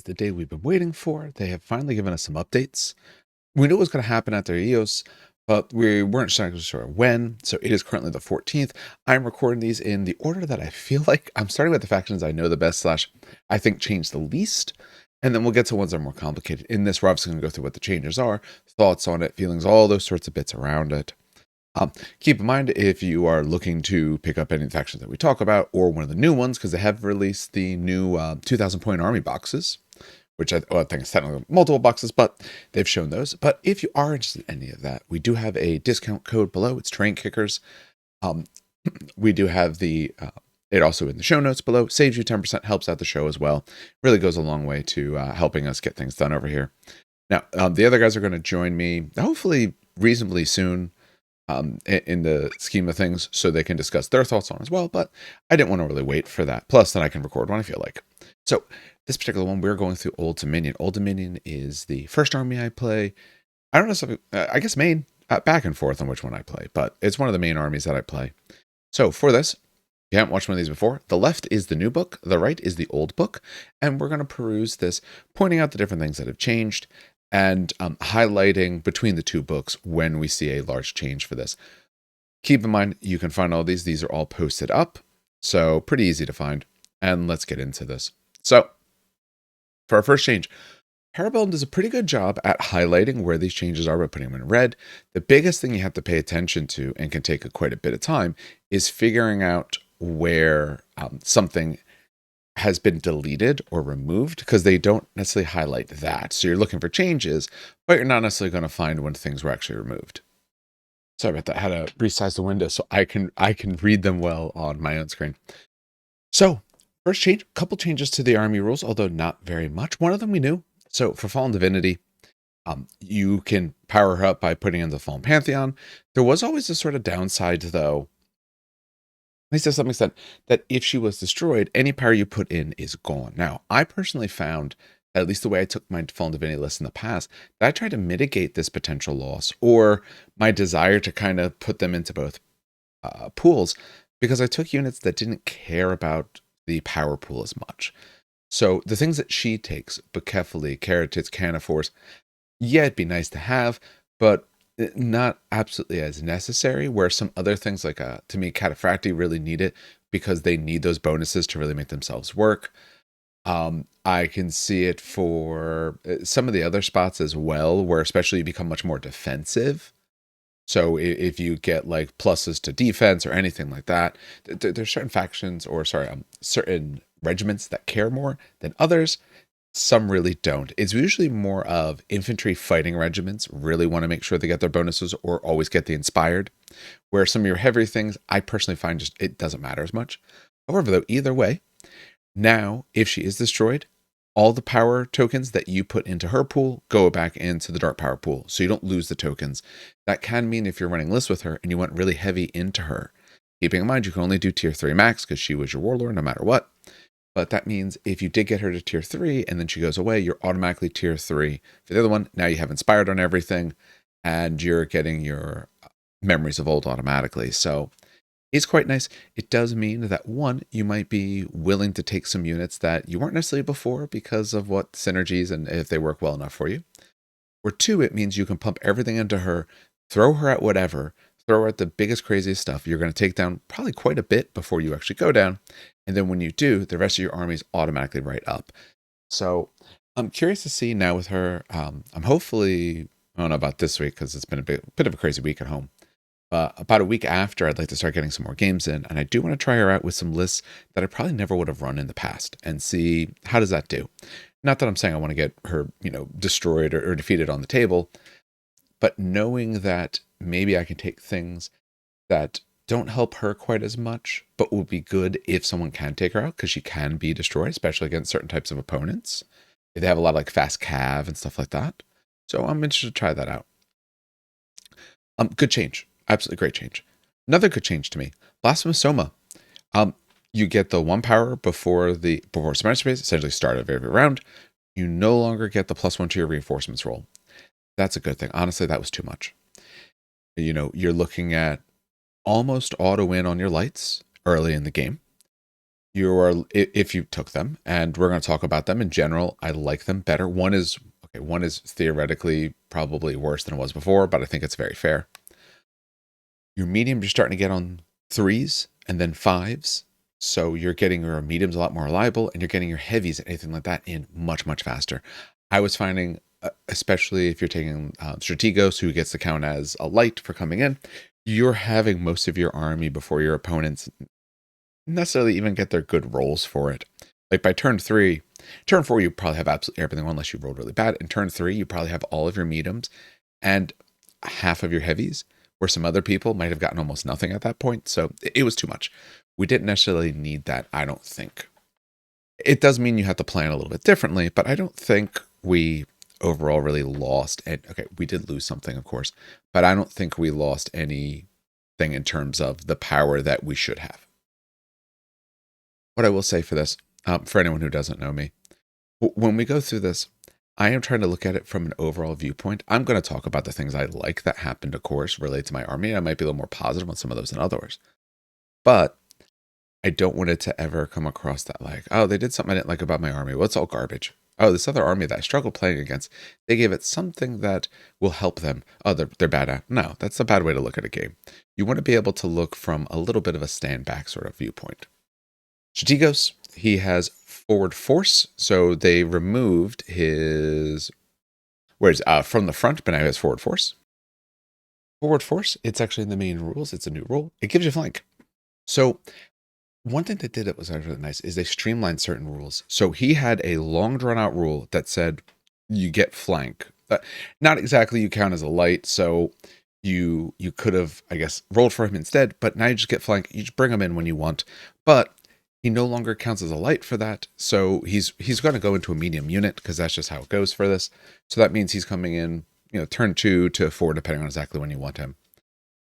The day we've been waiting for. They have finally given us some updates. We knew it was going to happen at their EOS, but we weren't exactly sure when. So it is currently the 14th. I'm recording these in the order that I feel like. I'm starting with the factions I know the best / I think change the least. And then we'll get to ones that are more complicated. In this, we're obviously going to go through what the changes are, thoughts on it, feelings, all those sorts of bits around it. Keep in mind, if you are looking to pick up any factions that we talk about, or one of the new ones, because they have released the new 2,000 point army boxes, which I think is technically multiple boxes, but they've shown those. But if you are interested in any of that, we do have a discount code below. It's Train Kickers. We do have it also in the show notes below. Saves you 10%, helps out the show as well. Really goes a long way to helping us get things done over here. Now, the other guys are going to join me, hopefully reasonably soon, in the scheme of things, so they can discuss their thoughts on as well. But I didn't want to really wait for that. Plus, then I can record when I feel like. So this particular one, we're going through Old Dominion. Old Dominion is the first army I play. I don't know, I guess main, back and forth on which one I play, but it's one of the main armies that I play. So for this, if you haven't watched one of these before, the left is the new book, the right is the old book, and we're going to peruse this, pointing out the different things that have changed, and highlighting between the two books when we see a large change for this. Keep in mind, you can find all these. These are all posted up, so pretty easy to find. And let's get into this. So, for our first change, Parabellum does a pretty good job at highlighting where these changes are by putting them in red. The biggest thing you have to pay attention to, and can take quite a bit of time, is figuring out where something has been deleted or removed, because they don't necessarily highlight that. So you're looking for changes, but you're not necessarily going to find when things were actually removed. Sorry about that. I had to resize the window so I can read them well on my own screen. So first change, a couple changes to the army rules, although not very much. One of them we knew. So for Fallen Divinity, you can power her up by putting in the Fallen Pantheon. There was always a sort of downside, though, at least to some extent, that if she was destroyed, any power you put in is gone. Now, I personally found, at least the way I took my Fallen Divinity list in the past, that I tried to mitigate this potential loss, or my desire to kind of put them into both pools, because I took units that didn't care about the power pool as much. So the things that she takes, Bucephaly, Caratids, Canaphores, yeah, it'd be nice to have, but not absolutely as necessary, where some other things like, to me, Cataphracti really need it because they need those bonuses to really make themselves work. I can see it for some of the other spots as well, where especially you become much more defensive. So if you get like pluses to defense or anything like that, there's certain factions, or certain regiments that care more than others. Some really don't. It's usually more of infantry fighting regiments really want to make sure they get their bonuses or always get the inspired, where some of your heavier things, I personally find just it doesn't matter as much. However, though, either way, now if she is destroyed, all the power tokens that you put into her pool go back into the dark power pool, so you don't lose the tokens. That can mean if you're running lists with her and you went really heavy into her, keeping in mind you can only do tier 3 max because she was your warlord no matter what. But that means if you did get her to tier 3 and then she goes away, you're automatically tier 3 for the other one. Now you have inspired on everything and you're getting your memories of old automatically. So it's quite nice. It does mean that, one, you might be willing to take some units that you weren't necessarily before because of what synergies and if they work well enough for you. Or two, it means you can pump everything into her, throw her at whatever, throw her at the biggest, craziest stuff. You're going to take down probably quite a bit before you actually go down. And then when you do, the rest of your army is automatically right up. So I'm curious to see now with her. I'm hopefully, I don't know about this week because it's been a bit of a crazy week at home. About a week after, I'd like to start getting some more games in. And I do want to try her out with some lists that I probably never would have run in the past and see how does that do. Not that I'm saying I want to get her, destroyed or defeated on the table, but knowing that maybe I can take things that don't help her quite as much, but will be good if someone can take her out, because she can be destroyed, especially against certain types of opponents. They have a lot of like fast cav and stuff like that. So I'm interested to try that out. Good change. Absolutely great change. Another good change to me, Blasphemous Soma. You get the 1 power before semester phase, essentially start of every round. You no longer get the +1 to your reinforcements roll. That's a good thing. Honestly, that was too much. You're looking at almost auto win on your lights early in the game. if you took them, and we're going to talk about them in general, I like them better. One is okay. One is theoretically probably worse than it was before, but I think it's very fair. Your medium, you're starting to get on threes and then fives. So you're getting your mediums a lot more reliable, and you're getting your heavies and anything like that in much, much faster. I was finding, especially if you're taking Strategos, who gets to count as a light for coming in, you're having most of your army before your opponents necessarily even get their good rolls for it. Like by turn 3, turn 4, you probably have absolutely everything unless you rolled really bad. In turn 3, you probably have all of your mediums and half of your heavies, where some other people might have gotten almost nothing at that point. So it was too much. We didn't necessarily need that, I don't think. It does mean you have to plan a little bit differently, but I don't think we overall really lost. And okay, we did lose something, of course, but I don't think we lost anything in terms of the power that we should have. What I will say for this, for anyone who doesn't know me, when we go through this, I am trying to look at it from an overall viewpoint. I'm going to talk about the things I like that happened, of course, related to my army. I might be a little more positive on some of those than others. But I don't want it to ever come across that like, oh, they did something I didn't like about my army. Well, it's all garbage. Oh, this other army that I struggled playing against, they gave it something that will help them. Oh, they're bad at. No, that's a bad way to look at a game. You want to be able to look from a little bit of a stand back sort of viewpoint. Strategos, he has forward force, so they removed his from the front, but now he has forward force. Forward force, it's actually in the main rules. It's a new rule. It gives you flank. So one thing they did that was actually really nice is they streamlined certain rules. So he had a long drawn out rule that said you get flank. Not exactly you count as a light, so you could have, I guess, rolled for him instead, but now you just get flank. You just bring him in when you want. But he no longer counts as a light for that. So he's going to go into a medium unit because that's just how it goes for this. So that means he's coming in, turn 2 to 4, depending on exactly when you want him.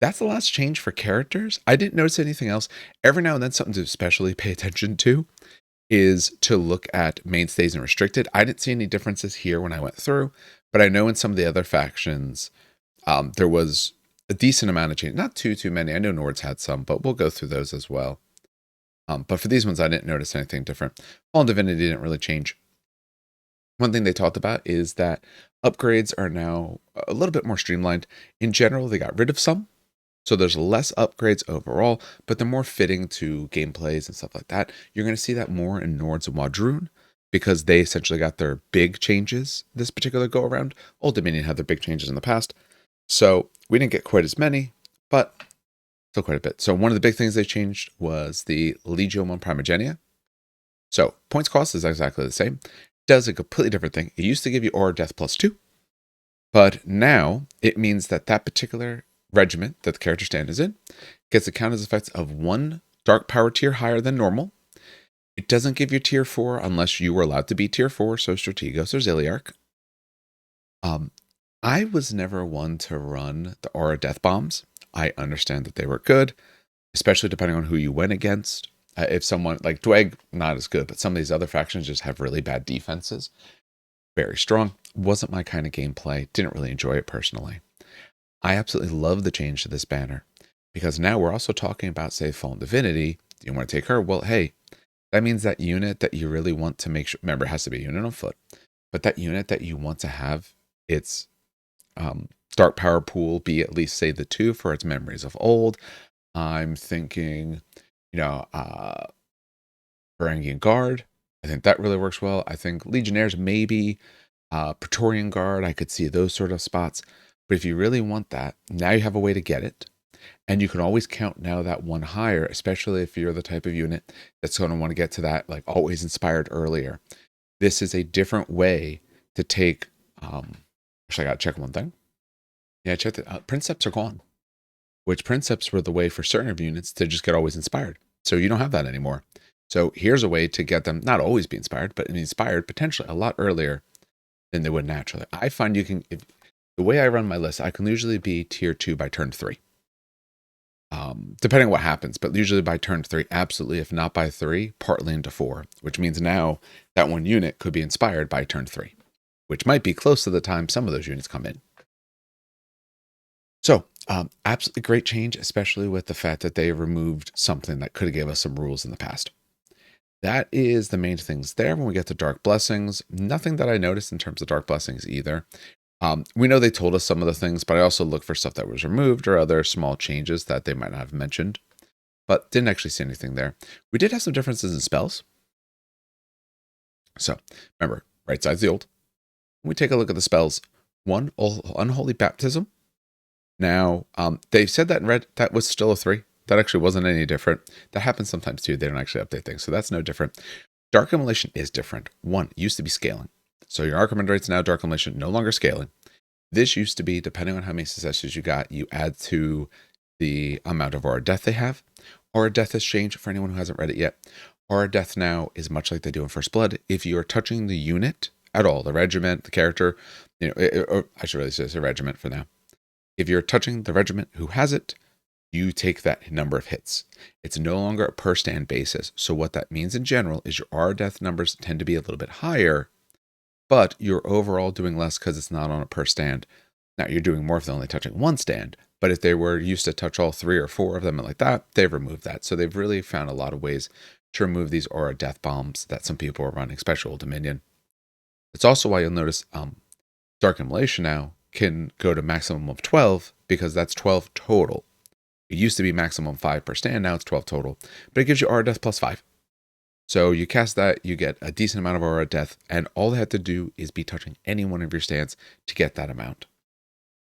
That's the last change for characters. I didn't notice anything else. Every now and then, something to especially pay attention to is to look at mainstays and restricted. I didn't see any differences here when I went through, but I know in some of the other factions, there was a decent amount of change. Not too many. I know Nords had some, but we'll go through those as well. But for these ones, I didn't notice anything different. Fallen Divinity didn't really change. One thing they talked about is that upgrades are now a little bit more streamlined. In general, they got rid of some. So there's less upgrades overall, but they're more fitting to gameplays and stuff like that. You're going to see that more in Nords and Wadroon because they essentially got their big changes this particular go around. Old Dominion had their big changes in the past. So we didn't get quite as many, but still quite a bit. So one of the big things they changed was the Legion 1 Primogenia. So points cost is exactly the same. Does a completely different thing. It used to give you Aura Death +2, but now it means that particular regiment that the character stand is in gets the count as effects of 1 dark power tier higher than normal. It doesn't give you tier 4 unless you were allowed to be tier 4, so Strategos or Ziliarch. I was never one to run the Aura Death Bombs. I understand that they were good, especially depending on who you went against. If someone like Dweg, not as good, but some of these other factions just have really bad defenses. Very strong. Wasn't my kind of gameplay. Didn't really enjoy it personally. I absolutely love the change to this banner because now we're also talking about, say, Fallen Divinity. You want to take her? Well, hey, that means that unit that you really want to make sure, remember, it has to be a unit on foot, but that unit that you want to have its dark power pool be at least, say, the 2 for its memories of old. I'm thinking, Varangian Guard. I think that really works well. I think Legionnaires, maybe Praetorian Guard. I could see those sort of spots. But if you really want that, now you have a way to get it. And you can always count now that 1 higher, especially if you're the type of unit that's going to want to get to that, like always inspired earlier. This is a different way to take, actually I got to check one thing. Yeah, check that. Princeps are gone, which Princeps were the way for certain of units to just get always inspired. So you don't have that anymore. So here's a way to get them not always be inspired, but be inspired potentially a lot earlier than they would naturally. I find you can, the way I run my list, I can usually be tier 2 by turn 3. Depending on what happens, but usually by turn 3, absolutely. If not by 3, partly into 4, which means now that 1 unit could be inspired by turn 3, which might be close to the time some of those units come in. So absolutely great change, especially with the fact that they removed something that could have gave us some rules in the past. that is the main things there. When we get to Dark Blessings, nothing that I noticed in terms of Dark Blessings either. We know they told us some of the things, but I also looked for stuff that was removed or other small changes that they might not have mentioned, but didn't actually see anything there. We did have some differences in spells. So remember, right side's the old. When we take a look at the spells, one, Unholy Baptism. Now, they said that in red, that was still a 3. That actually wasn't any different. That happens sometimes too. They don't actually update things, so that's no different. Dark Immolation is different. 1, used to be scaling. So your Archimand rate's now Dark Immolation, no longer scaling. This used to be, depending on how many successes you got, you add to the amount of Aura Death they have. Aura Death has changed for anyone who hasn't read it yet. Aura Death now is much like they do in First Blood. If you are touching the unit at all, the regiment, the character, or I should really say it's a regiment for now. If you're touching the regiment who has it, you take that number of hits. It's no longer a per stand basis. So what that means in general is your Aura Death numbers tend to be a little bit higher, but you're overall doing less because it's not on a per stand. Now you're doing more if they're only touching one stand, but if they were used to touch all 3 or 4 of them and like that, they've removed that. So they've really found a lot of ways to remove these Aura Death bombs that some people are running, especially Old Dominion. It's also why you'll notice Dark Immolation now can go to maximum of 12 because that's 12 total. It used to be maximum 5 per stand, now it's 12 total, but it gives you Aura Death plus 5. So you cast that, you get a decent amount of Aura Death, and all they have to do is be touching any one of your stands to get that amount.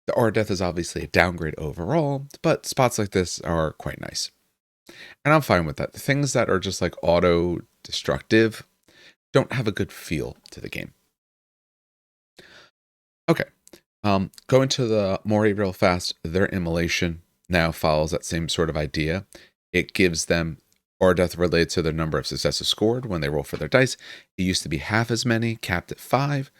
The Aura Death is obviously a downgrade overall, but spots like this are quite nice. And I'm fine with that. The things that are just like auto-destructive don't have a good feel to the game. Okay, going to the Mori real fast, their Immolation now follows that same sort of idea. It gives them Aura Death related to their number of successes scored when they roll for their dice. It used to be half as many, capped at 5,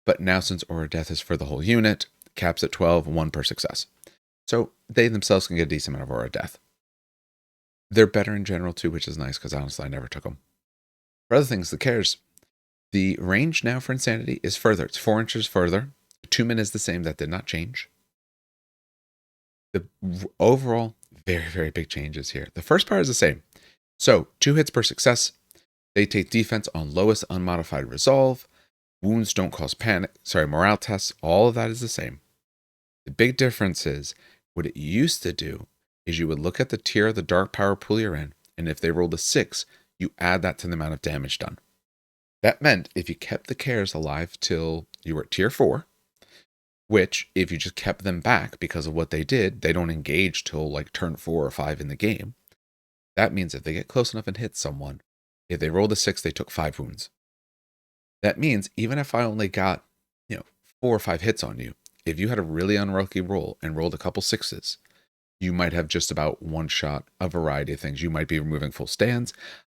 but now since Aura Death is for the whole unit, caps at 12, 1 per success. So they themselves can get a decent amount of Aura Death. They're better in general too, which is nice because honestly I never took them. For other things, the cares, the range now for Insanity is further. It's 4 inches further. 2 min is the same. That did not change. The overall, very, very big changes here. The first part is the same. So 2 hits per success. They take defense on lowest unmodified resolve. Wounds don't cause panic. Morale tests. All of that is the same. The big difference is what it used to do is you would look at the tier of the dark power pool you're in, and if they rolled a 6, you add that to the amount of damage done. That meant if you kept the cares alive till you were at tier 4, which if you just kept them back because of what they did, they don't engage till like turn 4 or 5 in the game. That means if they get close enough and hit someone, if they rolled a 6, they took 5 wounds. That means even if I only got, 4 or 5 hits on you, if you had a really unlucky roll and rolled a couple 6s, you might have just about one shot a variety of things. You might be removing full stands.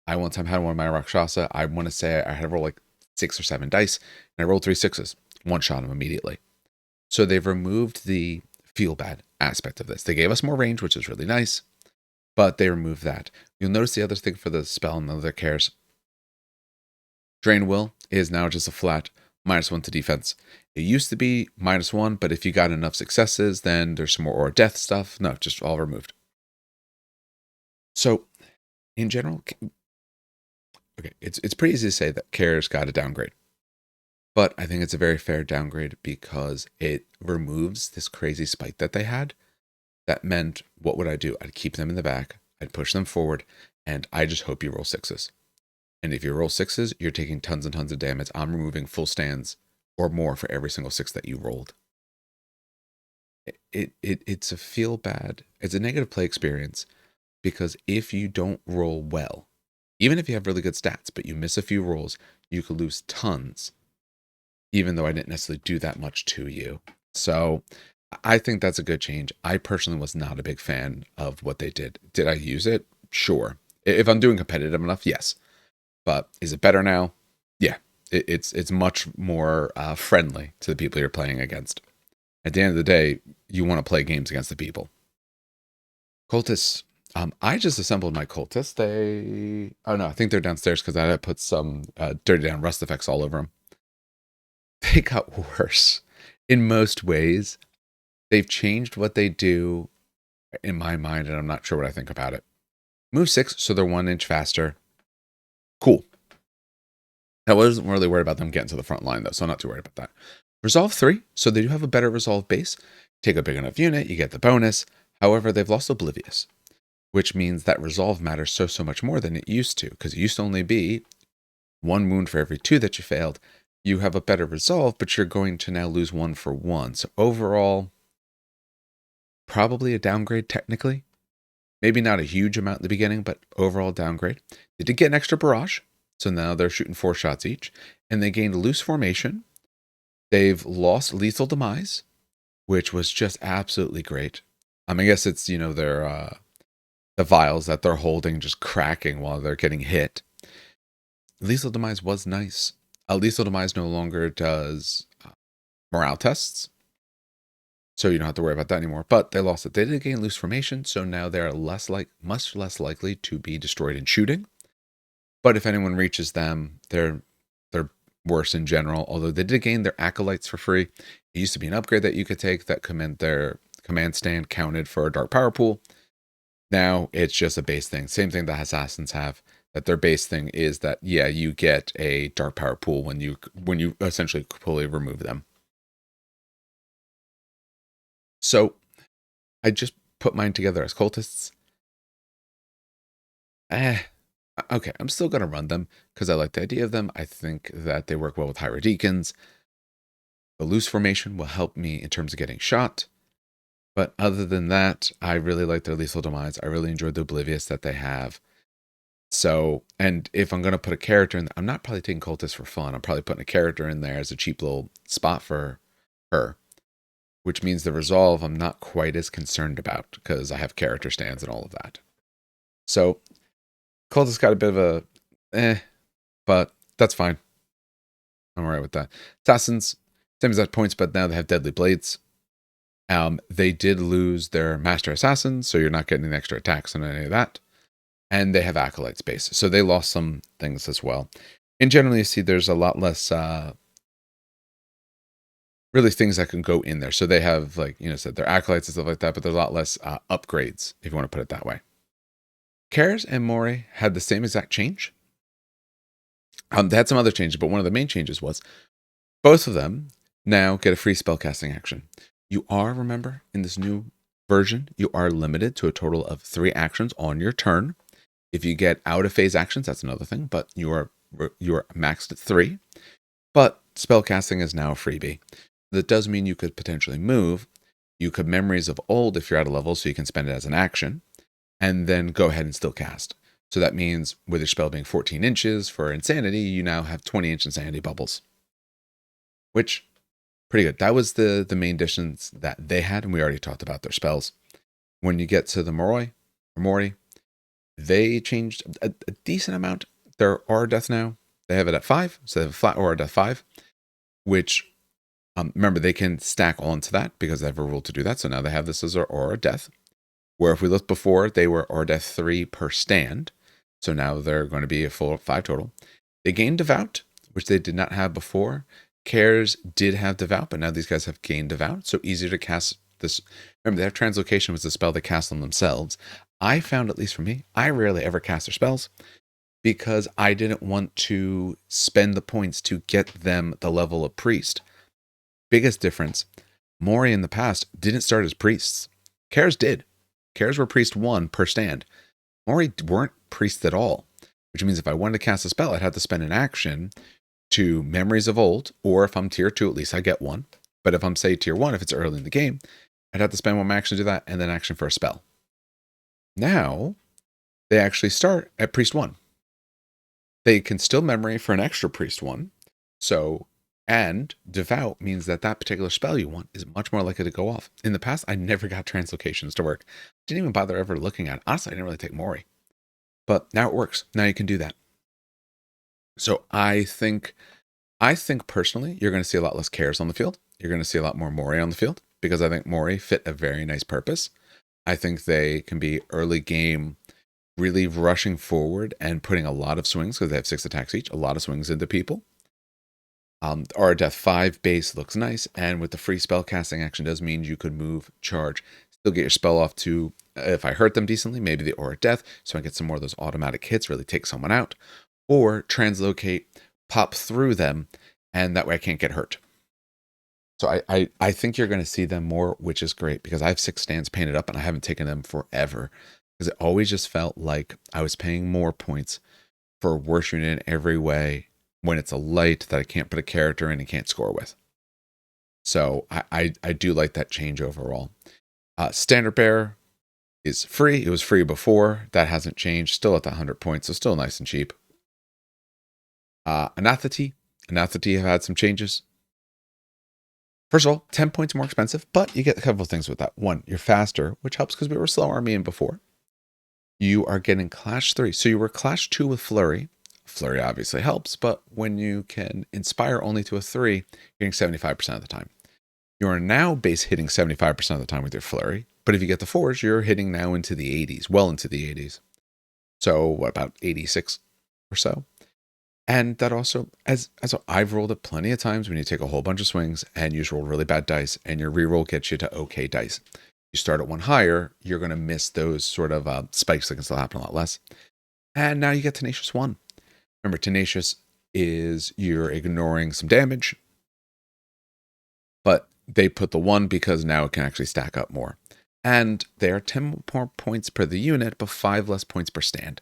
I one time had one of my Rakshasa. I want to say I had to roll like 6 or 7 dice, and I rolled 3 6s. One shot him immediately. So they've removed the feel bad aspect of this. They gave us more range, which is really nice, but they removed that. You'll notice the other thing for the spell and the other cares. Drain Will is now just a flat -1 to defense. It used to be -1, but if you got enough successes, then there's some more Aura Death stuff. No, just all removed. So, in general, okay, it's pretty easy to say that cares got a downgrade. But I think it's a very fair downgrade because it removes this crazy spike that they had. That meant, what would I do? I'd keep them in the back, I'd push them forward, and I just hope you roll 6s. And if you roll 6s, you're taking tons and tons of damage. I'm removing full stands or more for every single 6 that you rolled. It's a feel bad. It's a negative play experience because if you don't roll well, even if you have really good stats, but you miss a few rolls, you could lose tons, even though I didn't necessarily do that much to you. So I think that's a good change. I personally was not a big fan of what they did. Did I use it? Sure. If I'm doing competitive enough, yes. But is it better now? Yeah, it's much more friendly to the people you're playing against. At the end of the day, you want to play games against the people. Cultists. I just assembled my cultists. I think they're downstairs because I put some dirty down rust effects all over them. They got worse in most ways. They've changed what they do in my mind, and I'm not sure what I think about it. Move 6, so they're 1 inch faster. Cool. I wasn't really worried about them getting to the front line, though, so I'm not too worried about that. Resolve 3, so they do have a better resolve base. Take a big enough unit, you get the bonus. However, they've lost Oblivious, which means that resolve matters so much more than it used to, because it used to only be 1 wound for every 2 that you failed. You have a better resolve, but you're going to now lose 1 for 1. So overall, probably a downgrade technically. Maybe not a huge amount in the beginning, but overall downgrade. They did get an extra barrage, so now they're shooting 4 shots each. And they gained loose formation. They've lost lethal demise, which was just absolutely great. I guess it's, their the vials that they're holding just cracking while they're getting hit. Lethal demise was nice. Lethal demise no longer does morale tests, so you don't have to worry about that anymore. But they lost it. They did gain loose formation, so now they're much less likely to be destroyed in shooting. But if anyone reaches them, they're worse in general. Although they did gain their acolytes for free. It used to be an upgrade that you could take that meant their command stand counted for a dark power pool. Now it's just a base thing. Same thing that assassins have. That their base thing is that, yeah, you get a dark power pool when you essentially fully remove them. So I just put mine together as cultists. Okay, I'm still going to run them because I like the idea of them. I think that they work well with Hierodeacons. The loose formation will help me in terms of getting shot. But other than that, I really like their lethal demise. I really enjoyed the Oblivious that they have. So, and if I'm going to put a character in, I'm not probably taking cultists for fun. I'm probably putting a character in there as a cheap little spot for her, which means the resolve I'm not quite as concerned about because I have character stands and all of that. So, cultists got a bit of a but that's fine. I'm all right with that. Assassins, same exact points, but now they have deadly blades. They did lose their master assassins, so you're not getting the extra attacks and any of that. And they have acolyte space, so they lost some things as well. And generally, you see there's a lot less really things that can go in there. So they have, like, said their acolytes and stuff like that, but there's a lot less upgrades, if you want to put it that way. Caris and Mori had the same exact change. They had some other changes, but one of the main changes was both of them now get a free spellcasting action. You are, remember, in this new version, you are limited to a total of 3 actions on your turn. If you get out of phase actions, that's another thing, but you are maxed at 3. But spellcasting is now a freebie. That does mean you could potentially move. You could Memories of Old if you're at a level, so you can spend it as an action, and then go ahead and still cast. So that means with your spell being 14 inches for Insanity, you now have 20-inch Insanity bubbles, which pretty good. That was the main distance that they had, and we already talked about their spells. When you get to the Mori, they changed a decent amount. Their Aura Death now, they have it at 5, so they have a flat Aura Death 5, which, remember, they can stack onto that because they have a rule to do that. So now they have this as their Aura Death, where if we looked before, they were Aura Death 3 per stand. So now they're going to be a full 5 total. They gained Devout, which they did not have before. Cares did have Devout, but now these guys have gained Devout, so easier to cast this. Remember, they have Translocation was the spell they cast on themselves. I found, at least for me, I rarely ever cast their spells because I didn't want to spend the points to get them the level of priest. Biggest difference, Mori in the past didn't start as priests. Cares did. Cares were priest 1 per stand. Mori weren't priests at all, which means if I wanted to cast a spell, I'd have to spend an action to Memories of Old, or if I'm tier 2, at least I get 1. But if I'm, say, tier 1, if it's early in the game, I'd have to spend 1 action to do that, and then action for a spell. Now, they actually start at Priest 1. They can still Memory for an extra Priest 1. So, and Devout means that that particular spell you want is much more likely to go off. In the past, I never got translocations to work. Didn't even bother ever looking at it. Honestly, I didn't really take Mori. But now it works. Now you can do that. So I think personally, you're going to see a lot less Cares on the field. You're going to see a lot more Mori on the field because I think Mori fit a very nice purpose. I think they can be early game, really rushing forward and putting a lot of swings because they have 6 attacks each, a lot of swings into people. Our Death 5 base looks nice, and with the free spell casting action does mean you could move, charge, still get your spell off to, if I hurt them decently, maybe the Aura Death, so I get some more of those automatic hits, really take someone out, or translocate, pop through them, and that way I can't get hurt. So I think you're going to see them more, which is great because I have 6 stands painted up and I haven't taken them forever because it always just felt like I was paying more points for a worse unit in every way when it's a light that I can't put a character in and can't score with. So I do like that change overall. Standard Bearer is free. It was free before. That hasn't changed. Still at the 100 points, so still nice and cheap. Anath have had some changes. First of all, 10 points more expensive, but you get a couple of things with that. One, you're faster, which helps because we were slow army in before. You are getting Clash 3. So you were Clash 2 with Flurry. Flurry obviously helps, but when you can inspire only to a 3, you're getting 75% of the time. You are now base hitting 75% of the time with your Flurry, but if you get the 4s, you're hitting now into the 80s, well into the 80s. So what, about 86 or so? And that also, as I've rolled it plenty of times, when you take a whole bunch of swings and you just roll really bad dice and your reroll gets you to okay dice. You start at one higher, you're going to miss those sort of spikes that can still happen a lot less. And now you get Tenacious 1. Remember, Tenacious is you're ignoring some damage, but they put the 1 because now it can actually stack up more. And they are 10 more points per the unit, but 5 less points per stand.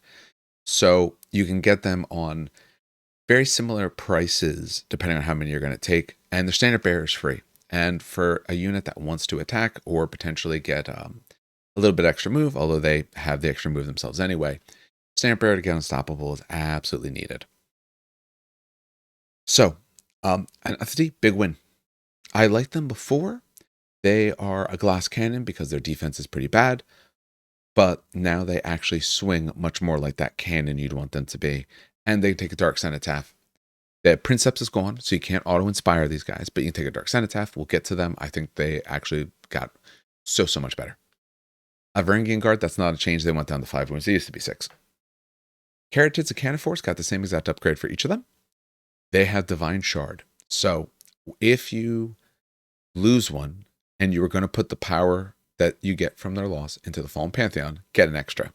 So you can get them on very similar prices depending on how many you're going to take, and the Standard Bearer is free. And for a unit that wants to attack or potentially get a little bit extra move, although they have the extra move themselves anyway, Standard Bearer to get unstoppable is absolutely needed. So, Anath, big win. I liked them before. They are a glass cannon because their defense is pretty bad, but now they actually swing much more like that cannon you'd want them to be. And they take a Dark Cenotaph. The Princeps is gone, so you can't auto-inspire these guys, but you can take a Dark Cenotaph. We'll get to them. I think they actually got so much better. A Varangian Guard, that's not a change. They went down to 5 wounds. They used to be 6. Caryatids and Canaphores got the same exact upgrade for each of them. They have Divine Shard. So if you lose one and you were going to put the power that you get from their loss into the Fallen Pantheon, get an extra.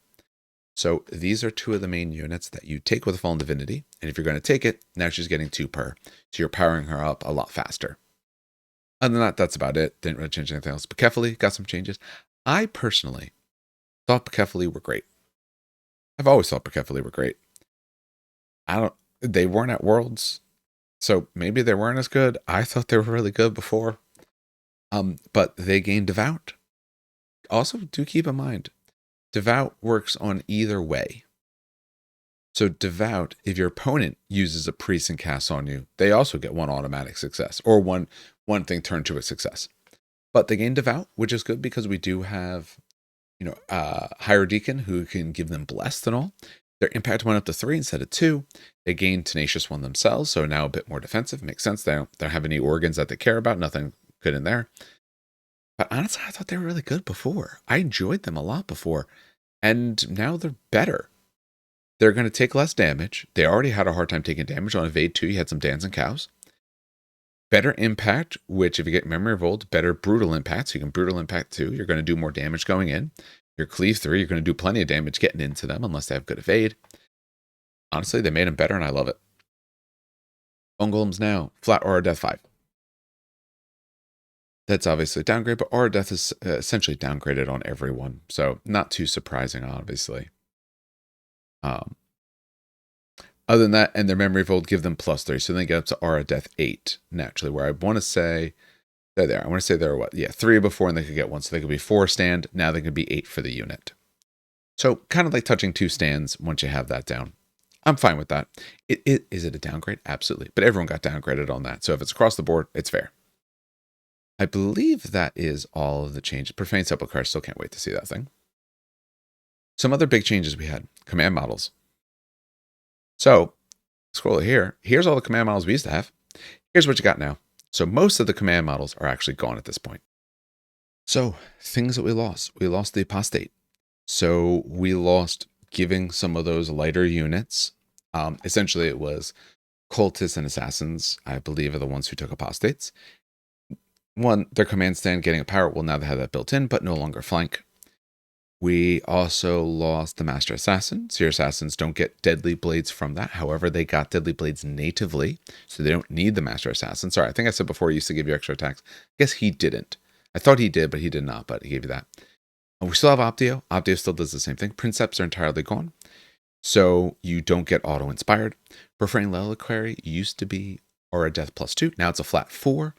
So these are 2 of the main units that you take with a Fallen Divinity. And if you're going to take it, now she's getting 2 per. So you're powering her up a lot faster. Other than that, that's about it. Didn't really change anything else. Bucephaly got some changes. I personally thought Bucephaly were great. I've always thought Bucephaly were great. They weren't at Worlds, so maybe they weren't as good. I thought they were really good before. But they gained Devout. Also, do keep in mind, Devout works on either way. So Devout, if your opponent uses a priest and casts on you, they also get 1 automatic success, or one thing turned to a success. But they gain Devout, which is good because we do have, Higher Deacon who can give them Blessed and all. Their impact went up to 3 instead of 2. They gained Tenacious 1 themselves, so now a bit more defensive. Makes sense. They don't have any organs that they care about. Nothing good in there. But honestly, I thought they were really good before. I enjoyed them a lot before. And now they're better. They're going to take less damage. They already had a hard time taking damage. On Evade 2, you had some dancing cows. Better impact, which if you get Memory of Old, better brutal impact. So you can brutal impact 2. You're going to do more damage going in. Your Cleave 3, you're going to do plenty of damage getting into them unless they have good Evade. Honestly, they made them better and I love it. Bone Golems now, flat Aura Death 5. That's obviously a downgrade, but Aura Death is essentially downgraded on everyone. So not too surprising, obviously. Other than that, and their Memory of Old give them +3. So they get up to Aura Death 8, naturally, where I want to say, they're there. I want to say they're what? Yeah, 3 before and they could get 1. So they could be 4 stand. Now they could be 8 for the unit. So kind of like touching 2 stands once you have that down. I'm fine with that. Is it a downgrade? Absolutely. But everyone got downgraded on that. So if it's across the board, it's fair. I believe that is all of the changes. Profane Sepulchre, still can't wait to see that thing. Some other big changes we had. Command models. So, scroll here. Here's all the command models we used to have. Here's what you got now. So most of the command models are actually gone at this point. So, things that we lost. We lost the Apostate. So we lost giving some of those lighter units. Essentially, it was Cultists and Assassins, I believe, are the ones who took Apostates. One, their command stand getting a power, well, now they have that built in, but no longer flank. We also lost the Master Assassin. Seer Assassins don't get deadly blades from that. However, they got deadly blades natively, so they don't need the Master Assassin. Sorry, I think I said before he used to give you extra attacks. I guess he didn't. I thought he did, but he did not, but he gave you that. And we still have Optio. Optio still does the same thing. Princeps are entirely gone, so you don't get auto-inspired. Profane Reliquary used to be Aura Death +2. Now it's a flat 4.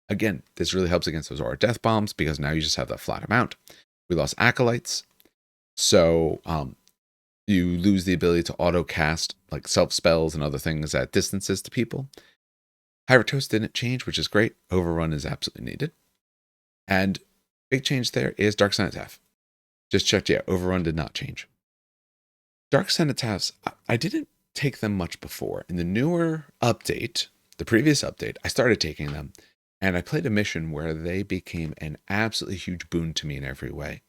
Again, this really helps against those Aura Death bombs because now you just have that flat amount. We lost Acolytes. So you lose the ability to auto cast like self spells and other things at distances to people. Hyvertos didn't change, which is great. Overrun is absolutely needed. And big change there is Dark Cenotaph. Just checked, yeah, Overrun did not change. Dark Cenotaphs, I didn't take them much before. In the newer update, the previous update, I started taking them. And I played a mission where they became an absolutely huge boon to me in every way.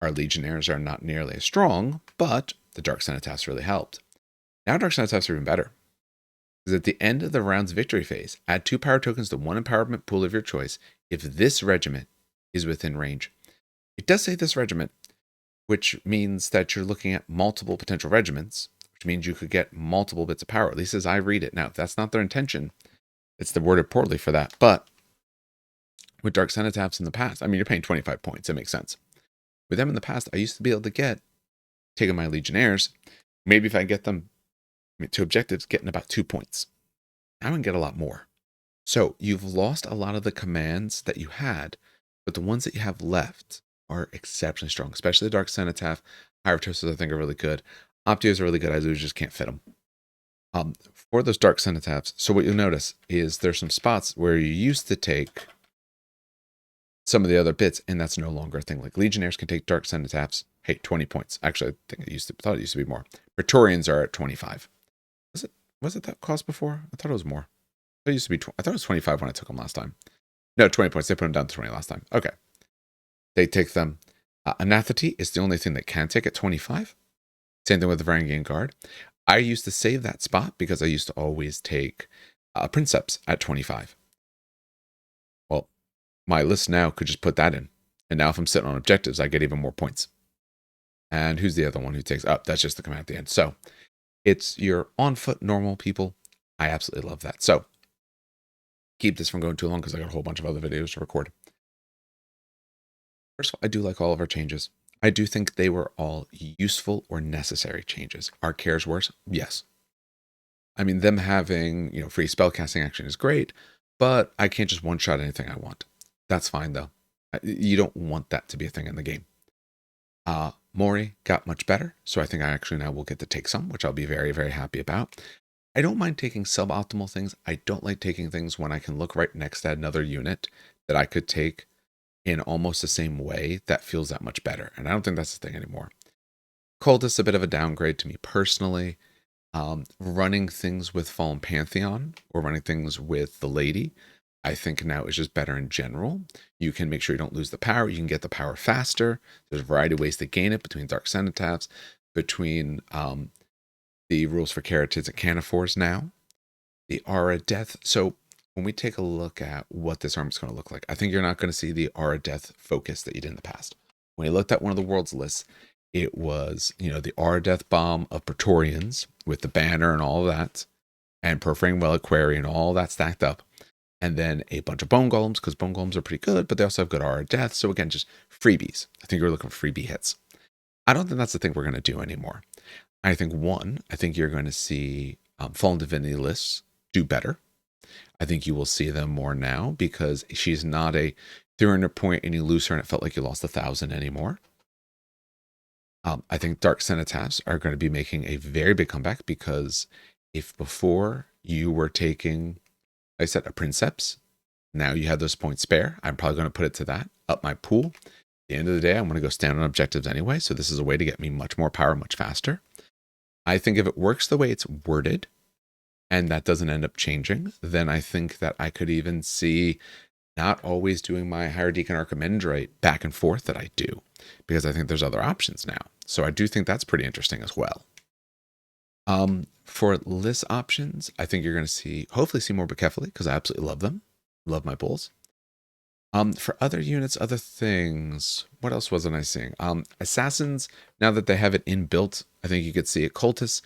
Our Legionnaires are not nearly as strong, but the Dark Cenotaphs really helped. Now Dark Cenotaphs are even better. Because at the end of the round's victory phase, add 2 power tokens to one empowerment pool of your choice if this regiment is within range. It does say this regiment, which means that you're looking at multiple potential regiments, which means you could get multiple bits of power, at least as I read it. Now, if that's not their intention, it's the worded poorly for that. But with Dark Cenotaphs in the past, I mean, you're paying 25 points. It makes sense. With them in the past, I used to be able to get, taking my Legionnaires, maybe if I get them to objectives, getting about 2 points. Now I can get a lot more. So you've lost a lot of the commands that you had, but the ones that you have left are exceptionally strong, especially the Dark Cenotaph. Hyvertos, I think, are really good. Optios are really good. I just can't fit them. For those Dark Cenotaphs, so what you'll notice is there's some spots where you used to take some of the other bits, and that's no longer a thing. Like Legionnaires can take Dark Cenotaphs. Hey, 20 points. Actually, I think thought it used to be more. Praetorians are at 25. Was it that cost before? I thought it was more. It used to be. I thought it was 25 when I took them last time. No, 20 points. They put them down to 20 last time. Okay. They take them. Anath is the only thing that can take at 25. Same thing with the Varangian Guard. I used to save that spot because I used to always take Princeps at 25. Well, my list now could just put that in. And now if I'm sitting on objectives, I get even more points. And who's the other one who takes up? That's just the command at the end. So it's your on foot normal people. I absolutely love that. So keep this from going too long because I got a whole bunch of other videos to record. First of all, I do like all of our changes. I do think they were all useful or necessary changes. Are cares worse? Yes. I mean, them having, free spellcasting action is great, but I can't just one-shot anything I want. That's fine, though. You don't want that to be a thing in the game. Mori got much better, so I think I actually now will get to take some, which I'll be very, very happy about. I don't mind taking suboptimal things. I don't like taking things when I can look right next to another unit that I could take in almost the same way that feels that much better. And I don't think that's the thing anymore. Cultist is a bit of a downgrade to me personally. Running things with Fallen Pantheon or running things with the Lady, I think now is just better in general. You can make sure you don't lose the power. You can get the power faster. There's a variety of ways to gain it between Dark Cenotaphs, between the rules for Caratids and Canophores now. The Aura Death. So when we take a look at what this arm is going to look like, I think you're not going to see the Aura Death focus that you did in the past. When you looked at one of the world's lists, it was, the Aura Death bomb of Praetorians with the banner and all of that, and Profane Reliquary and all that stacked up. And then a bunch of Bone Golems, because Bone Golems are pretty good, but they also have good Aura Death. So again, just freebies. I think you're looking for freebie hits. I don't think that's the thing we're going to do anymore. I think you're going to see Fallen Divinity lists do better. I think you will see them more now because she's not a 300 point and you lose her and it felt like you lost 1,000 anymore. I think Dark Cenotaphs are going to be making a very big comeback because if before you were taking, like I said, a Princeps, now you have those points spare. I'm probably going to put it to that, up my pool. At the end of the day, I'm going to go stand on objectives anyway. So this is a way to get me much more power, much faster. I think if it works the way it's worded and that doesn't end up changing, then I think that I could even see not always doing my Higher Deacon Archimandrite back and forth that I do, because I think there's other options now. So I do think that's pretty interesting as well. For list options, I think you're going to hopefully see more Bucephaly, because I absolutely love them. Love my bulls. For other units, other things, what else wasn't I seeing? Assassins, now that they have it inbuilt, I think you could see it. Cultists,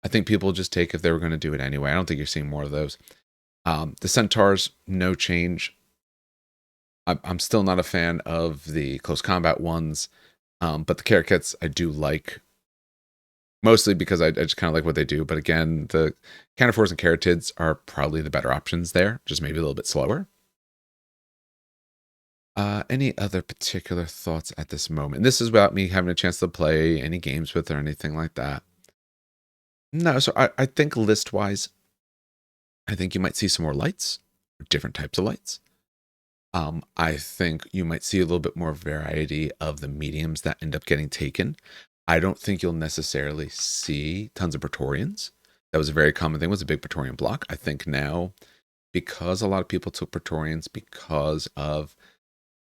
I think people just take if they were going to do it anyway. I don't think you're seeing more of those. The Centaurs, no change. I'm still not a fan of the close combat ones, but the care kits I do like, mostly because I just kind of like what they do. But again, the Canifores and Caratids are probably the better options there, just maybe a little bit slower. Any other particular thoughts at this moment? This is without me having a chance to play any games with or anything like that. No, so I think list-wise, I think you might see some more lights, different types of lights. I think you might see a little bit more variety of the mediums that end up getting taken. I don't think you'll necessarily see tons of Praetorians. That was a very common thing, was a big Praetorian block. I think now, because a lot of people took Praetorians because of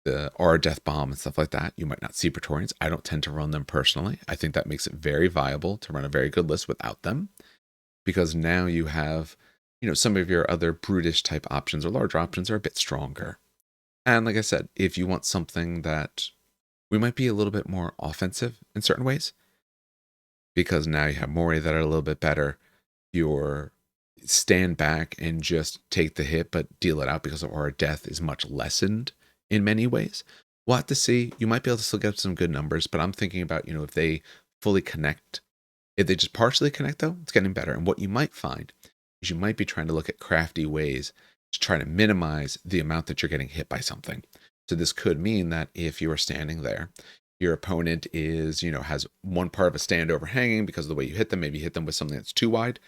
the Aura Death Bomb and stuff like that, you might not see Praetorians. I don't tend to run them personally. I think that makes it very viable to run a very good list without them, because now you have, some of your other brutish type options or larger options are a bit stronger. And like I said, if you want something that we might be a little bit more offensive in certain ways, because now you have Mori that are a little bit better, your stand back and just take the hit but deal it out because of Aura Death is much lessened in many ways. We'll have to see. You might be able to still get some good numbers, but I'm thinking about, if they fully connect. If they just partially connect, though, it's getting better. And what you might find is you might be trying to look at crafty ways to try to minimize the amount that you're getting hit by something. So this could mean that if you are standing there, your opponent is, has one part of a stand overhanging because of the way you hit them. Maybe you hit them with something that's 2 wide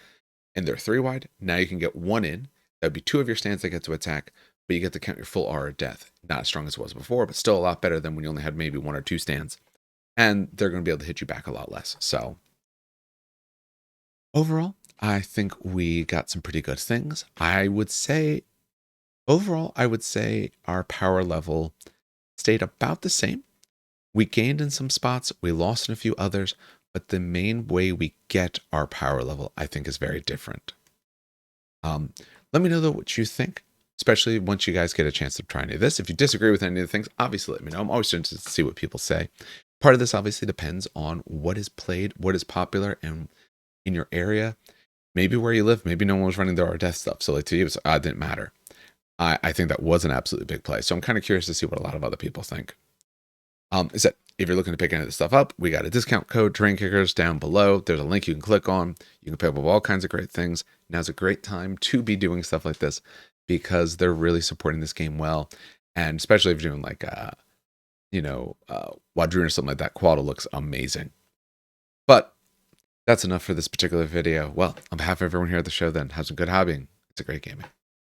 and they're 3 wide. Now you can get 1 in. That would be 2 of your stands that get to attack, but you get to count your full Aura of Death. Not as strong as it was before, but still a lot better than when you only had maybe 1 or 2 stands. And they're going to be able to hit you back a lot less. So overall, I think we got some pretty good things. Overall, I would say our power level stayed about the same. We gained in some spots, we lost in a few others, but the main way we get our power level, I think, is very different. Let me know, though, what you think, especially once you guys get a chance to try any of this. If you disagree with any of the things, obviously let me know. I'm always interested to see what people say. Part of this obviously depends on what is played, what is popular, and in your area, maybe where you live, maybe no one was running their Aura Death stuff. So like to you, it didn't matter. I think that was an absolutely big play. So I'm kind of curious to see what a lot of other people think. Is that if you're looking to pick any of this stuff up, we got a discount code, Terrain Kickers, down below. There's a link you can click on. You can pick up all kinds of great things. Now's a great time to be doing stuff like this because they're really supporting this game well. And especially if you're doing like, Wadroon or something like that, Quaddle looks amazing. But that's enough for this particular video. Well, on behalf of everyone here at the show, then, have some good hobbying. It's a great gaming.